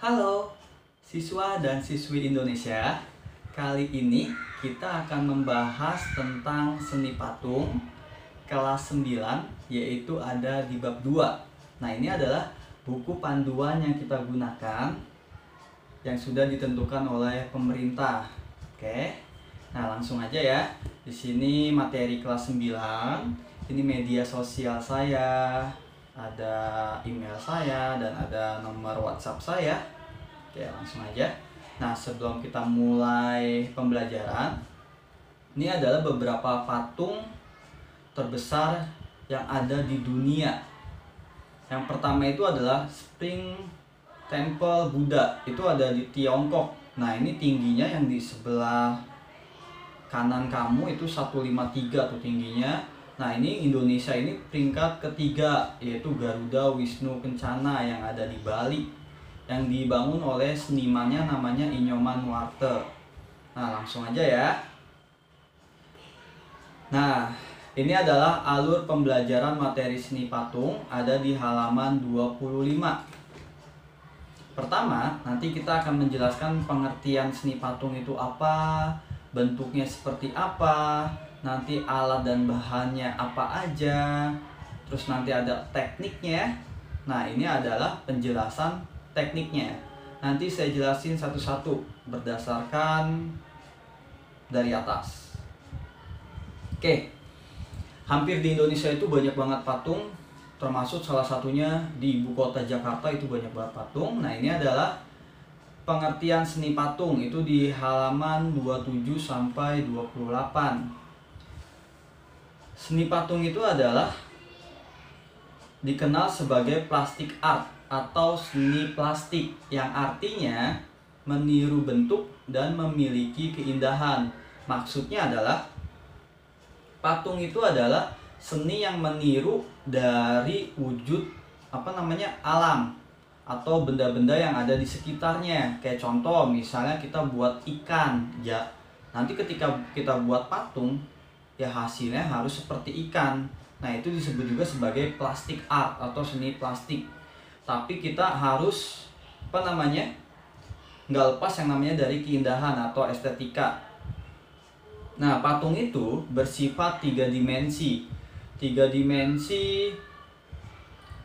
Halo siswa dan siswi Indonesia. Kali ini kita akan membahas tentang seni patung kelas 9, yaitu ada di bab 2. Nah, ini adalah buku panduan yang kita gunakan yang sudah ditentukan oleh pemerintah. Oke. Nah, langsung aja ya. Di sini materi kelas 9. Ini media sosial saya, ada email saya, dan ada nomor WhatsApp saya. Oke, langsung aja. Nah, sebelum kita mulai pembelajaran, ini adalah beberapa patung terbesar yang ada di dunia. Yang pertama itu adalah Spring Temple Buddha, itu ada di Tiongkok. Nah, ini tingginya yang di sebelah kanan kamu itu 153 tuh tingginya. Nah, ini Indonesia ini peringkat ketiga, yaitu Garuda Wisnu Kencana yang ada di Bali, yang dibangun oleh senimannya namanya Inyoman Warte. Nah, langsung aja ya. Nah, ini adalah alur pembelajaran materi seni patung, ada di halaman 25. Pertama, nanti kita akan menjelaskan pengertian seni patung itu apa, bentuknya seperti apa, nanti alat dan bahannya apa aja, terus nanti ada tekniknya. Nah, ini adalah penjelasan tekniknya. Nanti saya jelasin satu-satu berdasarkan dari atas. Oke. Hampir di Indonesia itu banyak banget patung, termasuk salah satunya di ibu kota Jakarta itu banyak banget patung. Nah, ini adalah pengertian seni patung, itu di halaman 27 sampai 28. Seni patung itu adalah dikenal sebagai plastic art atau seni plastik, yang artinya meniru bentuk dan memiliki keindahan. Maksudnya adalah patung itu adalah seni yang meniru dari wujud alam atau benda-benda yang ada di sekitarnya. Kayak contoh misalnya kita buat ikan, ya nanti ketika kita buat patung ya hasilnya harus seperti ikan. Nah, itu disebut juga sebagai plastic art atau seni plastik. Tapi kita harus nggak lepas yang namanya dari keindahan atau estetika. Nah, patung itu bersifat 3 dimensi. 3 dimensi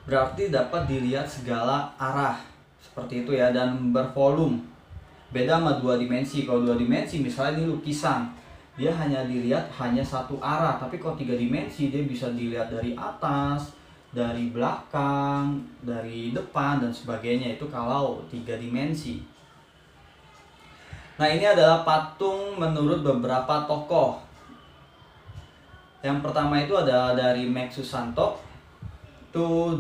berarti dapat dilihat segala arah, seperti itu ya, dan bervolume. Beda sama 2 dimensi. Kalau 2 dimensi misalnya ini lukisan, dia hanya dilihat hanya satu arah. Tapi kalau 3 dimensi dia bisa dilihat dari atas, dari belakang, dari depan, dan sebagainya. Itu kalau 3 dimensi. Nah, ini adalah patung menurut beberapa tokoh. Yang pertama itu ada dari Max Susanto. Itu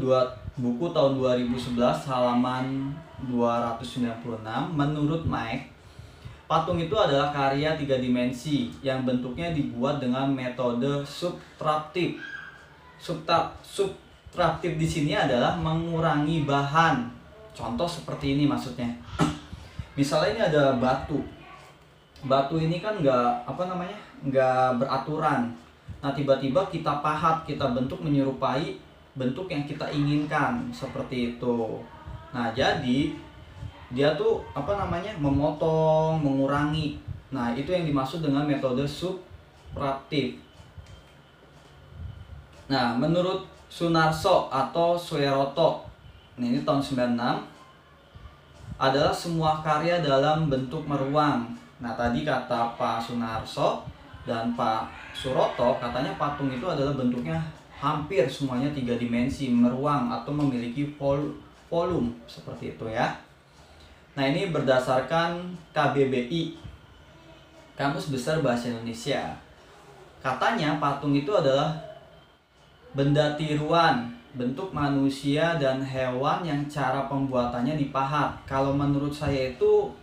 buku tahun 2011 halaman 296. Menurut Mike, patung itu adalah karya 3 dimensi yang bentuknya dibuat dengan metode subtraktif. Subtraktif di sini adalah mengurangi bahan. Contoh seperti ini maksudnya. Misalnya ini ada batu. Batu ini kan nggak beraturan. Nah, tiba-tiba kita pahat, kita bentuk menyerupai bentuk yang kita inginkan, seperti itu. Nah, jadi dia tuh memotong, mengurangi. Nah, itu yang dimaksud dengan metode subtraktif. Nah, menurut Sunarso atau Sueroto, ini tahun 96, adalah semua karya dalam bentuk meruang. Nah, tadi kata Pak Sunarso dan Pak Suroto, katanya patung itu adalah bentuknya hampir semuanya 3 dimensi, meruang atau memiliki volume, seperti itu ya. Nah, ini berdasarkan KBBI, Kamus Besar Bahasa Indonesia. Katanya patung itu adalah benda tiruan, bentuk manusia dan hewan yang cara pembuatannya dipahat. Kalau menurut saya itu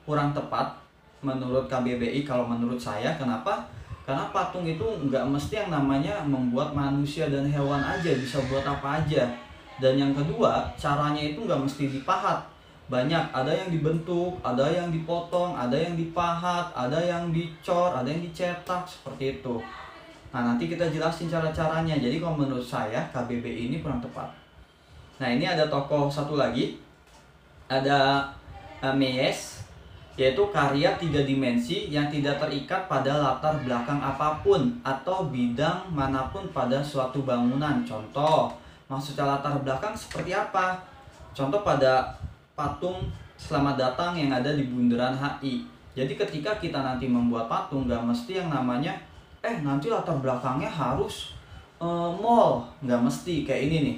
kurang tepat, menurut KBBI. Kalau menurut saya, kenapa? Karena patung itu nggak mesti yang namanya membuat manusia dan hewan aja, bisa buat apa aja. Dan yang kedua, caranya itu nggak mesti dipahat. Banyak, ada yang dibentuk, ada yang dipotong, ada yang dipahat, ada yang dicor, ada yang dicetak, seperti itu. Nah, nanti kita jelasin cara-caranya. Jadi kalau menurut saya KBBI ini kurang tepat. Nah, ini ada tokoh satu lagi, ada Mies, yaitu karya 3 dimensi yang tidak terikat pada latar belakang apapun atau bidang manapun pada suatu bangunan. Contoh, maksudnya latar belakang seperti apa? Contoh pada patung Selamat Datang yang ada di Bundaran HI. Jadi ketika kita nanti membuat patung, nggak mesti yang namanya nanti latar belakangnya harus mall, nggak mesti kayak ini nih.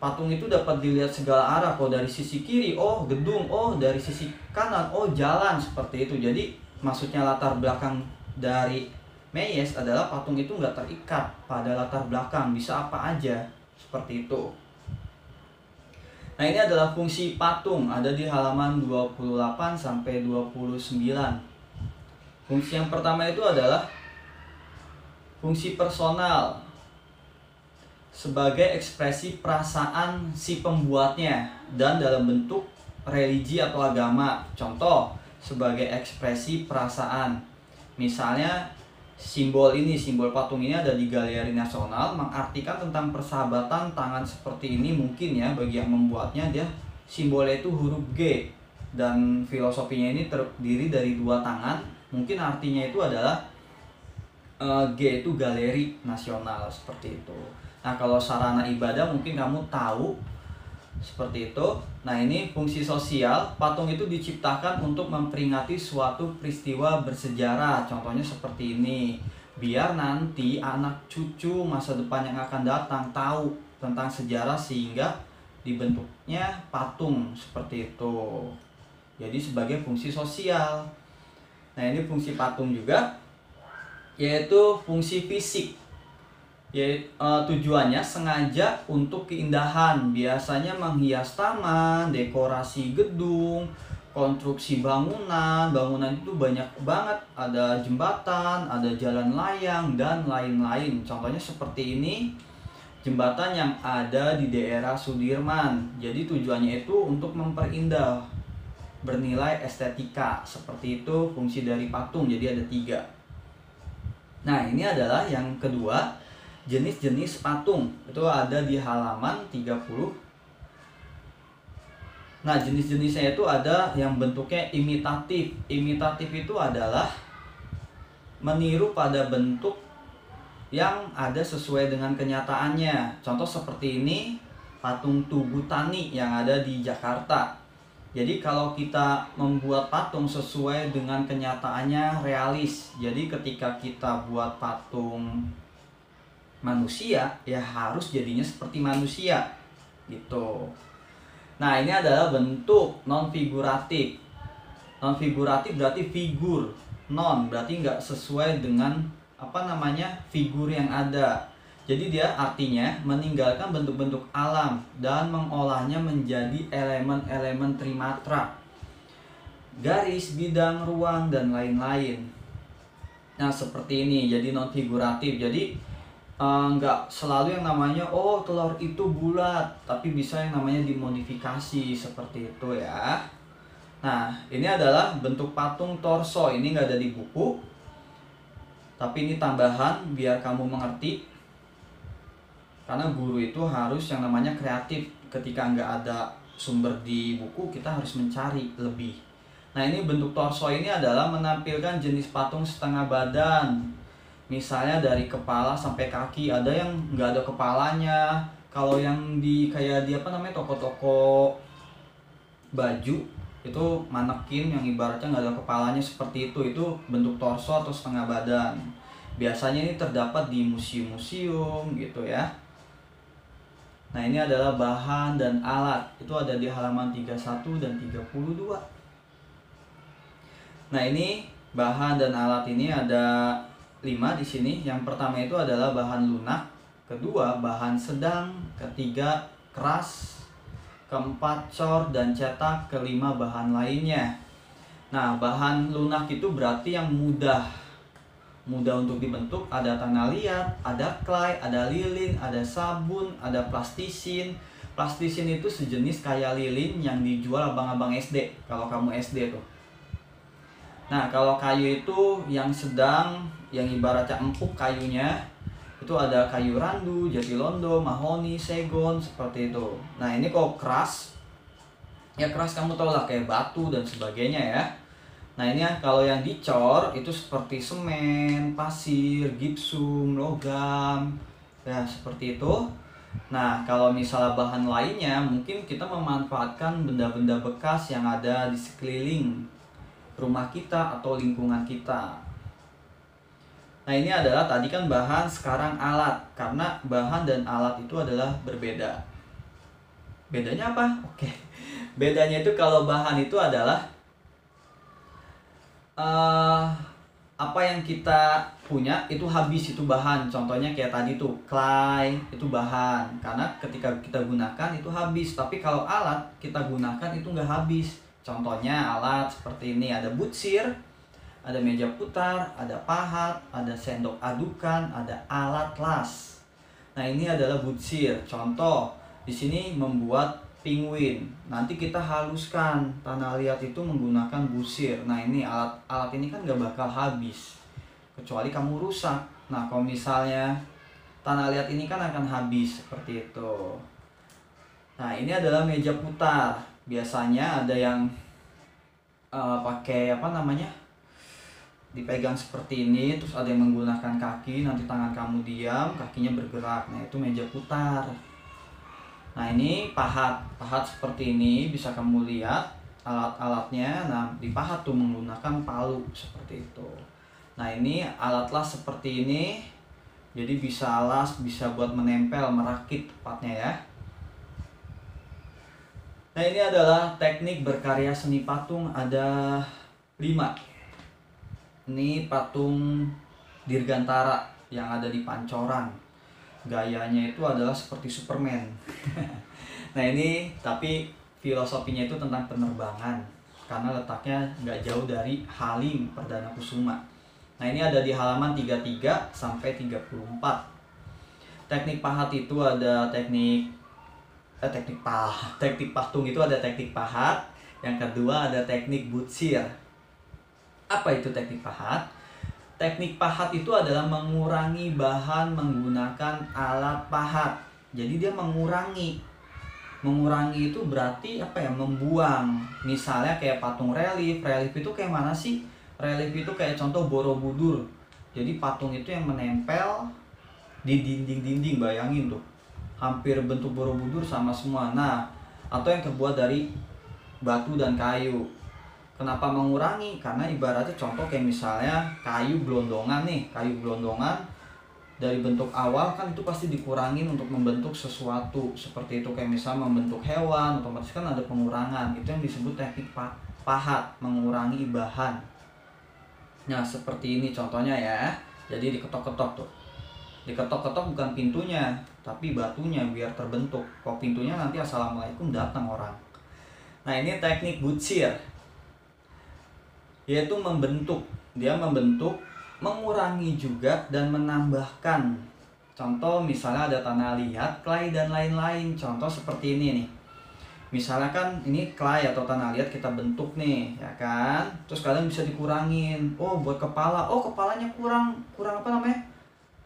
Patung itu dapat dilihat segala arah, kok dari sisi kiri, oh gedung, oh dari sisi kanan, oh jalan, seperti itu. Jadi maksudnya latar belakang dari Mies adalah patung itu nggak terikat pada latar belakang, bisa apa aja, seperti itu. Nah, ini adalah fungsi patung, ada di halaman 28 sampai 29. Fungsi yang pertama itu adalah fungsi personal, sebagai ekspresi perasaan si pembuatnya dan dalam bentuk religi atau agama. Contoh, sebagai ekspresi perasaan. Misalnya simbol patung ini ada di Galeri Nasional, mengartikan tentang persahabatan tangan seperti ini. Mungkin ya bagi yang membuatnya, dia simbolnya itu huruf G dan filosofinya ini terdiri dari 2 tangan. Mungkin artinya itu adalah G itu Galeri Nasional, seperti itu. Nah, kalau sarana ibadah mungkin kamu tahu seperti itu. Nah, ini fungsi sosial. Patung itu diciptakan untuk memperingati suatu peristiwa bersejarah. Contohnya seperti ini. Biar nanti anak cucu masa depan yang akan datang tahu tentang sejarah, sehingga dibentuknya patung seperti itu. Jadi sebagai fungsi sosial. Nah, ini fungsi patung juga, yaitu fungsi fisik. Tujuannya sengaja untuk keindahan, biasanya menghias taman, dekorasi gedung, konstruksi bangunan itu banyak banget, ada jembatan, ada jalan layang, dan lain-lain. Contohnya seperti ini, jembatan yang ada di daerah Sudirman. Jadi tujuannya itu untuk memperindah, bernilai estetika, seperti itu fungsi dari patung. Jadi ada 3. Nah, ini adalah yang kedua, jenis-jenis patung. Itu ada di halaman 30. Nah, jenis-jenisnya itu ada yang bentuknya imitatif. Imitatif itu adalah meniru pada bentuk yang ada sesuai dengan kenyataannya. Contoh seperti ini, patung Tugu Tani yang ada di Jakarta. Jadi kalau kita membuat patung sesuai dengan kenyataannya, realis. Jadi ketika kita buat patung manusia, ya harus jadinya seperti manusia gitu. Nah, ini adalah bentuk non figuratif. Non figuratif berarti figur, non berarti nggak sesuai dengan figur yang ada. Jadi dia artinya meninggalkan bentuk-bentuk alam dan mengolahnya menjadi elemen-elemen trimatra, garis, bidang, ruang, dan lain-lain. Nah, seperti ini, jadi non figuratif. Jadi nggak selalu yang namanya telur itu bulat, tapi bisa yang namanya dimodifikasi seperti itu ya. Nah, ini adalah bentuk patung torso. Ini nggak ada di buku, tapi ini tambahan biar kamu mengerti, karena guru itu harus yang namanya kreatif. Ketika nggak ada sumber di buku, kita harus mencari lebih. Nah, ini bentuk torso ini adalah menampilkan jenis patung setengah badan. Misalnya dari kepala sampai kaki, ada yang nggak ada kepalanya. Kalau yang di toko-toko baju itu manekin yang ibaratnya nggak ada kepalanya, seperti itu bentuk torso atau setengah badan. Biasanya ini terdapat di museum-museum gitu ya. Nah, ini adalah bahan dan alat. Itu ada di halaman 31 dan 32. Nah, ini bahan dan alat ini ada 5 di sini. Yang pertama itu adalah bahan lunak, kedua bahan sedang, ketiga keras, keempat cor dan cetak, kelima bahan lainnya. Nah, bahan lunak itu berarti yang mudah untuk dibentuk. Ada tanah liat, ada clay, ada lilin, ada sabun, ada plastisin. Plastisin itu sejenis kayak lilin yang dijual abang-abang SD, kalau kamu SD tuh. Nah, kalau kayu itu yang sedang, yang ibaratnya empuk kayunya, itu ada kayu randu, jatilondo, mahoni, segon, seperti itu. Nah, ini kalau keras, Ya keras kamu tau lah, kayak batu dan sebagainya ya. Nah ini ya, kalau yang dicor itu seperti semen, pasir, gipsum, logam, ya seperti itu. Nah kalau misalnya bahan lainnya, mungkin kita memanfaatkan benda-benda bekas yang ada di sekeliling rumah kita atau lingkungan kita. Nah ini adalah tadi kan bahan, sekarang alat. Karena bahan dan alat itu adalah berbeda. Bedanya apa? Oke. Bedanya itu kalau bahan itu adalah apa yang kita punya itu habis, itu bahan. Contohnya kayak tadi tuh clay, itu bahan karena ketika kita gunakan itu habis. Tapi kalau alat kita gunakan itu nggak habis. Contohnya alat seperti ini, ada butsir, ada meja putar, ada pahat, ada sendok adukan, ada alat las. Nah ini adalah butsir. Contoh di sini membuat penguin. Nanti kita haluskan tanah liat itu menggunakan busir. Nah ini alat ini kan gak bakal habis kecuali kamu rusak. Nah kalau misalnya tanah liat ini kan akan habis seperti itu. Nah ini adalah meja putar. Biasanya ada yang pakai apa namanya, dipegang seperti ini, terus ada yang menggunakan kaki. Nanti tangan kamu diam, kakinya bergerak. Nah itu meja putar. Nah ini pahat seperti ini, bisa kamu lihat alat-alatnya. Nah dipahat tuh menggunakan palu seperti itu. Nah ini alat las seperti ini, jadi bisa las, bisa buat menempel, merakit tepatnya ya. Nah ini adalah teknik berkarya seni patung, ada 5. Ini patung Dirgantara yang ada di Pancoran. Gayanya itu adalah seperti Superman. Nah ini tapi filosofinya itu tentang penerbangan, karena letaknya nggak jauh dari Halim Perdana Kusuma. Nah ini ada di halaman 33 sampai 34. Teknik pahat itu ada teknik patung itu ada teknik pahat. Yang kedua ada teknik butsir. Apa itu teknik pahat? Teknik pahat itu adalah mengurangi bahan menggunakan alat pahat. Jadi dia mengurangi. Mengurangi itu berarti apa ya? Membuang. Misalnya kayak patung relief. Relief itu kayak mana sih? Relief itu kayak contoh Borobudur. Jadi patung itu yang menempel di dinding-dinding, bayangin tuh. Hampir bentuk Borobudur sama semua. Nah, atau yang terbuat dari batu dan kayu. Kenapa mengurangi? Karena ibaratnya contoh kayak misalnya kayu gelondongan nih, kayu gelondongan dari bentuk awal kan itu pasti dikurangin untuk membentuk sesuatu seperti itu, kayak misalnya membentuk hewan, otomatis kan ada pengurangan. Itu yang disebut teknik pahat, mengurangi bahan. Nah seperti ini contohnya ya. Jadi diketok-ketok tuh, diketok-ketok bukan pintunya tapi batunya biar terbentuk. Kalau pintunya nanti assalamualaikum datang orang. Nah ini teknik butsir, yaitu membentuk. Dia membentuk, mengurangi juga, dan menambahkan. Contoh misalnya ada tanah liat, clay, dan lain-lain. Contoh seperti ini nih. Misalnya kan ini clay atau tanah liat kita bentuk nih, ya kan? Terus kalian bisa dikurangin. Oh buat kepala, oh kepalanya kurang apa namanya?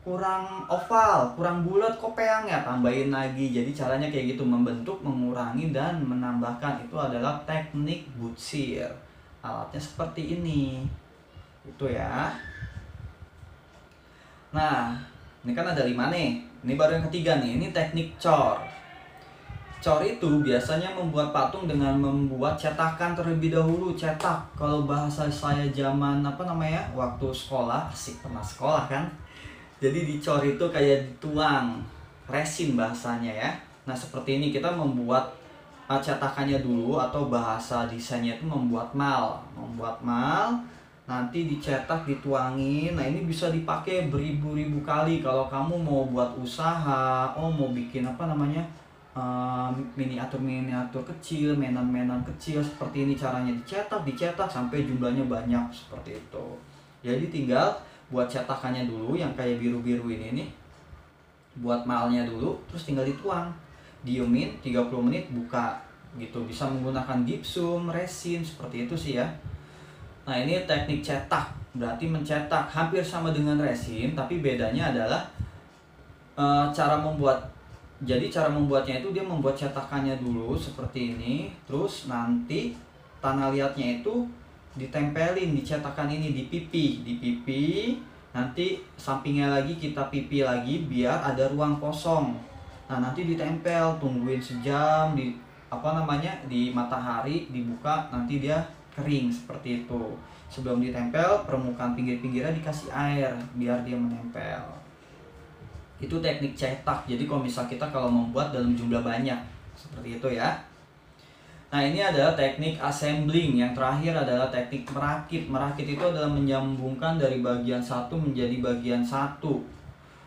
Kurang oval, kurang bulat, kok peang ya, tambahin lagi. Jadi caranya kayak gitu, membentuk, mengurangi, dan menambahkan. Itu adalah teknik butsir. Alatnya seperti ini, itu ya. Nah ini kan ada 5 nih, ini baru yang ketiga nih. Ini teknik cor. Cor itu biasanya membuat patung dengan membuat cetakan terlebih dahulu. Cetak, kalau bahasa saya zaman apa namanya, waktu sekolah, asik pernah sekolah kan. Jadi dicor itu kayak dituang, resin bahasanya ya. Nah seperti ini, kita membuat cetakannya dulu, atau bahasa desainnya itu membuat mal, nanti dicetak, dituangin. Nah ini bisa dipakai beribu-ribu kali kalau kamu mau buat usaha, mau bikin apa namanya, miniatur kecil, mainan kecil. Seperti ini caranya, dicetak sampai jumlahnya banyak seperti itu. Jadi tinggal buat cetakannya dulu yang kayak biru-biru ini nih, buat malnya dulu, terus tinggal dituang, diemin 30 menit, buka gitu. Bisa menggunakan gipsum, resin, seperti itu sih ya. Nah ini teknik cetak, berarti mencetak, hampir sama dengan resin, tapi bedanya adalah cara membuat Jadi cara membuatnya itu dia membuat cetakannya dulu seperti ini, terus nanti tanah liatnya itu ditempelin di cetakan ini, di pipi, nanti sampingnya lagi kita pipi lagi biar ada ruang kosong. Nah nanti ditempel, tungguin sejam di di matahari, dibuka, nanti dia kering seperti itu. Sebelum ditempel, permukaan pinggir-pinggirnya dikasih air biar dia menempel. Itu teknik cetak. Jadi kalau misal kita kalau membuat dalam jumlah banyak seperti itu ya. Nah ini adalah teknik assembling. Yang terakhir adalah teknik merakit. Merakit itu adalah menyambungkan dari bagian satu menjadi bagian satu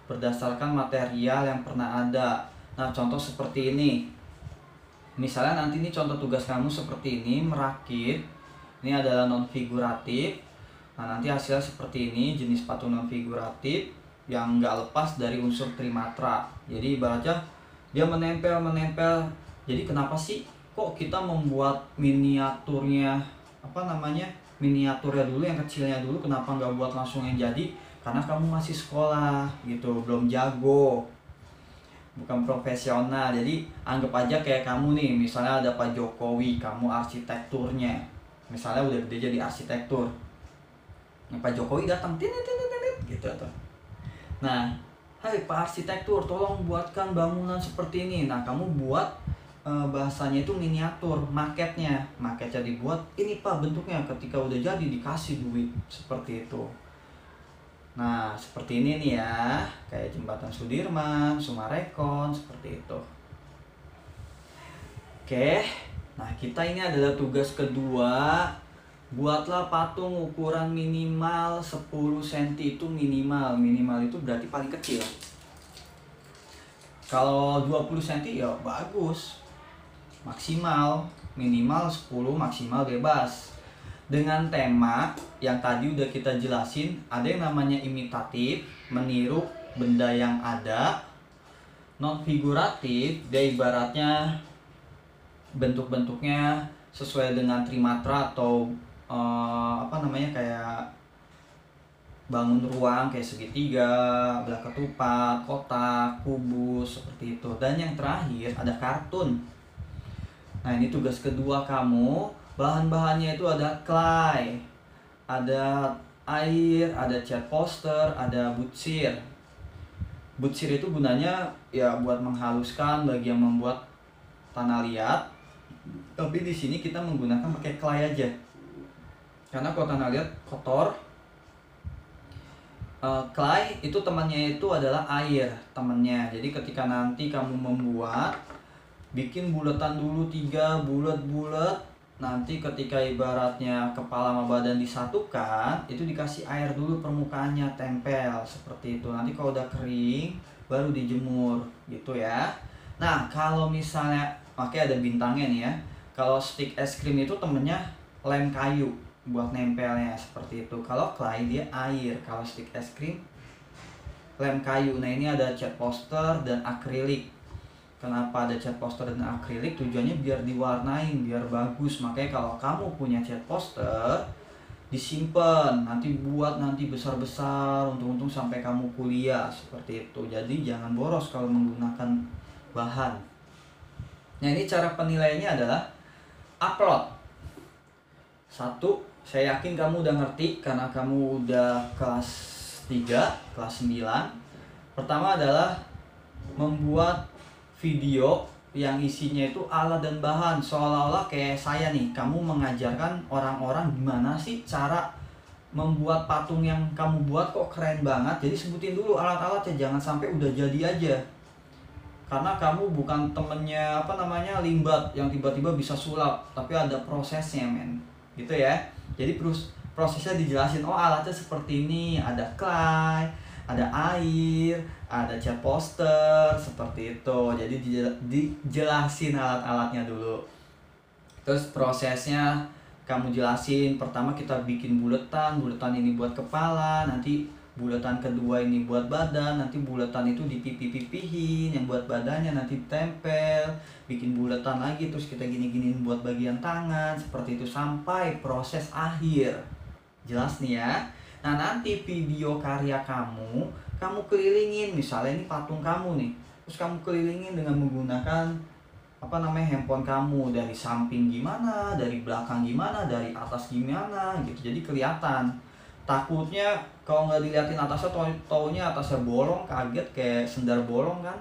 berdasarkan material yang pernah ada. Nah contoh seperti ini. Misalnya nanti ini contoh tugas kamu seperti ini, merakit. Ini adalah non figuratif. Nah nanti hasilnya seperti ini, jenis patung non figuratif yang nggak lepas dari unsur trimatra. Jadi ibaratnya dia menempel. Jadi kenapa sih kok kita membuat miniaturnya miniaturnya dulu, yang kecilnya dulu, kenapa nggak buat langsung yang jadi? Karena kamu masih sekolah gitu, belum jago, bukan profesional. Jadi anggap aja kayak kamu nih, misalnya ada Pak Jokowi, kamu arsitekturnya misalnya udah gede jadi arsitektur, Pak Jokowi datang gitu tuh. Nah, hai Pak Arsitektur, tolong buatkan bangunan seperti ini. Nah, kamu buat bahasanya itu miniatur, maketnya dibuat. Ini Pak bentuknya, ketika udah jadi dikasih duit seperti itu. Nah, seperti ini nih ya, kayak jembatan Sudirman, Sumarekon, seperti itu. Oke, nah kita ini adalah tugas kedua. Buatlah patung ukuran minimal 10 cm itu minimal. Minimal itu berarti paling kecil. Kalau 20 cm ya bagus. Maksimal, minimal 10, maksimal bebas. Dengan tema yang tadi udah kita jelasin, ada yang namanya imitatif, meniru benda yang ada. Non figuratif, dia ibaratnya bentuk-bentuknya sesuai dengan trimatra atau kayak bangun ruang kayak segitiga, belah ketupat, kotak, kubus, seperti itu. Dan yang terakhir ada kartun. Nah ini tugas kedua kamu. Bahan-bahannya itu ada clay, ada air, ada cat poster, ada butsir. Butsir itu gunanya ya buat menghaluskan bagi yang membuat tanah liat. Tapi di sini kita menggunakan pakai clay aja. Karena kalau tanah liat kotor. Clay itu temannya itu adalah air, temannya. Jadi ketika nanti kamu membuat, bikin bulatan dulu 3 bulat-bulat. Nanti ketika ibaratnya kepala sama badan disatukan, itu dikasih air dulu, permukaannya tempel seperti itu. Nanti kalau udah kering baru dijemur gitu ya. Nah kalau misalnya makanya ada bintangnya nih ya. Kalau stick es krim itu temennya lem kayu buat nempelnya seperti itu. Kalau clay dia air, kalau stick es krim lem kayu. Nah ini ada cat poster dan akrilik. Kenapa ada cat poster dan akrilik? Tujuannya biar diwarnain, biar bagus. Makanya kalau kamu punya cat poster, disimpan, nanti buat nanti besar-besar, untung-untung sampai kamu kuliah seperti itu. Jadi jangan boros kalau menggunakan bahan. Nah ini cara penilaiannya adalah upload. 1, saya yakin kamu udah ngerti karena kamu udah kelas 3, kelas 9. Pertama adalah membuat video yang isinya itu alat dan bahan. Seolah-olah kayak saya nih, kamu mengajarkan orang-orang gimana sih cara membuat patung yang kamu buat kok keren banget. Jadi sebutin dulu alat-alatnya, jangan sampai udah jadi aja. Karena kamu bukan temennya Limbat yang tiba-tiba bisa sulap, tapi ada prosesnya men. Gitu ya. Jadi prosesnya dijelasin, oh alatnya seperti ini, ada clay, ada air, ada cat poster, seperti itu. Jadi dijelasin alat-alatnya dulu. Terus prosesnya kamu jelasin. Pertama kita bikin buletan ini buat kepala, nanti bulatan kedua ini buat badan, nanti bulatan itu dipipi-pipihin, yang buat badannya nanti tempel, bikin bulatan lagi, terus kita gini-giniin buat bagian tangan, seperti itu sampai proses akhir. Jelas nih ya. Nah nanti video karya kamu kelilingin, misalnya ini patung kamu nih, terus kamu kelilingin dengan menggunakan handphone kamu, dari samping gimana, dari belakang gimana, dari atas gimana gitu, jadi kelihatan. Takutnya kalau nggak diliatin atasnya, taunya atasnya bolong, kaget kayak sendal bolong kan,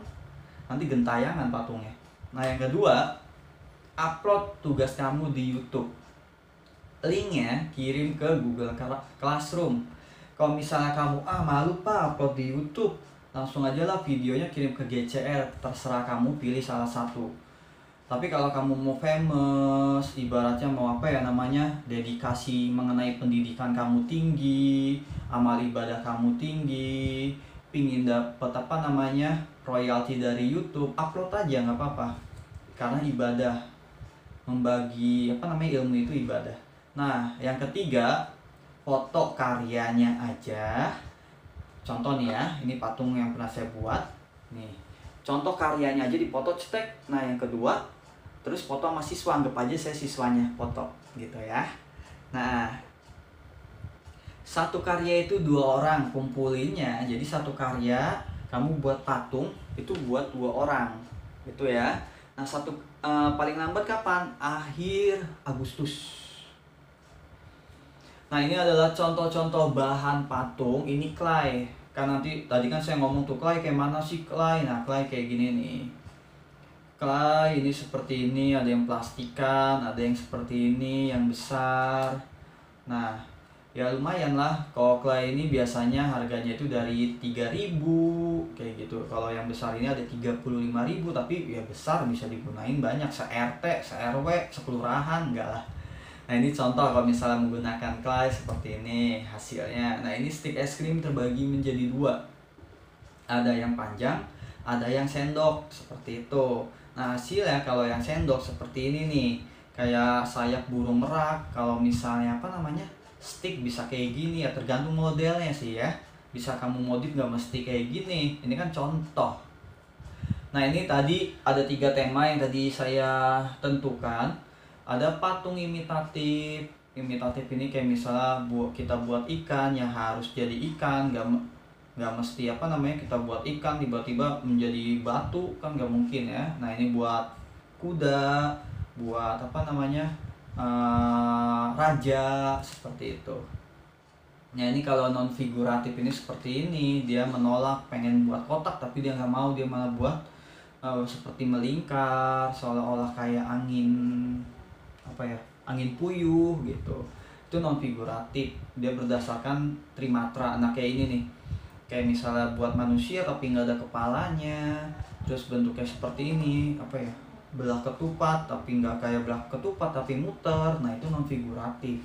nanti gentayangan patungnya. Nah yang kedua, upload tugas kamu di YouTube, linknya kirim ke Google Classroom. Kalau misalnya kamu malu pak upload di YouTube, langsung aja lah videonya kirim ke GCR, terserah kamu pilih salah satu. Tapi kalau kamu mau famous, ibaratnya mau dedikasi mengenai pendidikan kamu tinggi, amal ibadah kamu tinggi, pingin dapet royalti dari YouTube, upload aja nggak apa-apa. Karena ibadah, membagi ilmu itu ibadah. Nah, yang ketiga, foto karyanya aja. Contoh nih ya, ini patung yang pernah saya buat. Nih, contoh karyanya aja dipoto cetek. Nah, yang kedua, terus foto sama siswa, anggap aja saya siswanya foto gitu ya. Nah, satu karya itu 2 orang kumpulinnya, jadi satu karya kamu buat patung itu buat 2 orang gitu ya. Nah, paling lambat kapan? Akhir Agustus. Nah, ini adalah contoh-contoh bahan patung. Ini clay. Kan nanti tadi kan saya ngomong tuh clay kayak mana sih clay. Nah, clay kayak gini nih. Clay ini seperti ini, ada yang plastikan, ada yang seperti ini, yang besar. Nah, ya lumayan lah. Kalau clay ini biasanya harganya itu dari 3.000 kayak gitu. Kalau yang besar ini ada 35.000, tapi ya besar bisa digunain banyak, se-RT, se-RW, sekelurahan, enggak lah. Nah, ini contoh kalau misalnya menggunakan clay seperti ini hasilnya. Nah, ini stick es krim terbagi menjadi 2. Ada yang panjang, ada yang sendok seperti itu. Nah, hasilnya kalau yang sendok seperti ini nih, kayak sayap burung merak. Kalau misalnya stick bisa kayak gini ya, tergantung modelnya sih ya. Bisa kamu modif, nggak mesti kayak gini. Ini kan contoh. Nah, ini tadi ada 3 tema yang tadi saya tentukan. Ada patung imitatif. Imitatif ini kayak misalnya kita buat ikan yang harus jadi ikan, nggak mesti kita buat ikan tiba-tiba menjadi batu, kan nggak mungkin ya. Nah, ini buat kuda, buat raja seperti itu. Nah, ini kalau non figuratif ini seperti ini, dia menolak, pengen buat kotak tapi dia nggak mau, dia malah buat seperti melingkar, seolah-olah kayak angin puyuh gitu. Itu non figuratif, dia berdasarkan trimatra. Nah, kayak ini nih, kayak misalnya buat manusia tapi nggak ada kepalanya, terus bentuknya seperti ini, belah ketupat tapi nggak kayak belah ketupat tapi muter. Nah, itu non figuratif.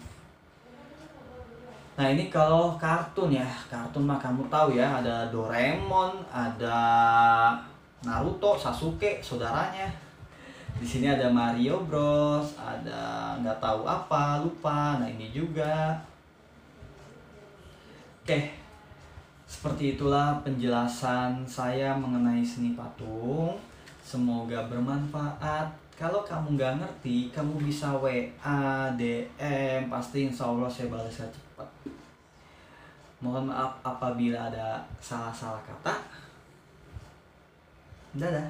Nah, ini kalau kartun ya, kartun mah kamu tahu ya, ada Doraemon, ada Naruto, Sasuke, saudaranya. Di sini ada Mario Bros, ada nggak tahu apa, lupa. Nah, ini juga. Oke. Seperti itulah penjelasan saya mengenai seni patung. Semoga bermanfaat. Kalau kamu nggak ngerti, kamu bisa WA, DM, pasti insya Allah saya balasnya cepat. Mohon maaf apabila ada salah-salah kata. Dadah.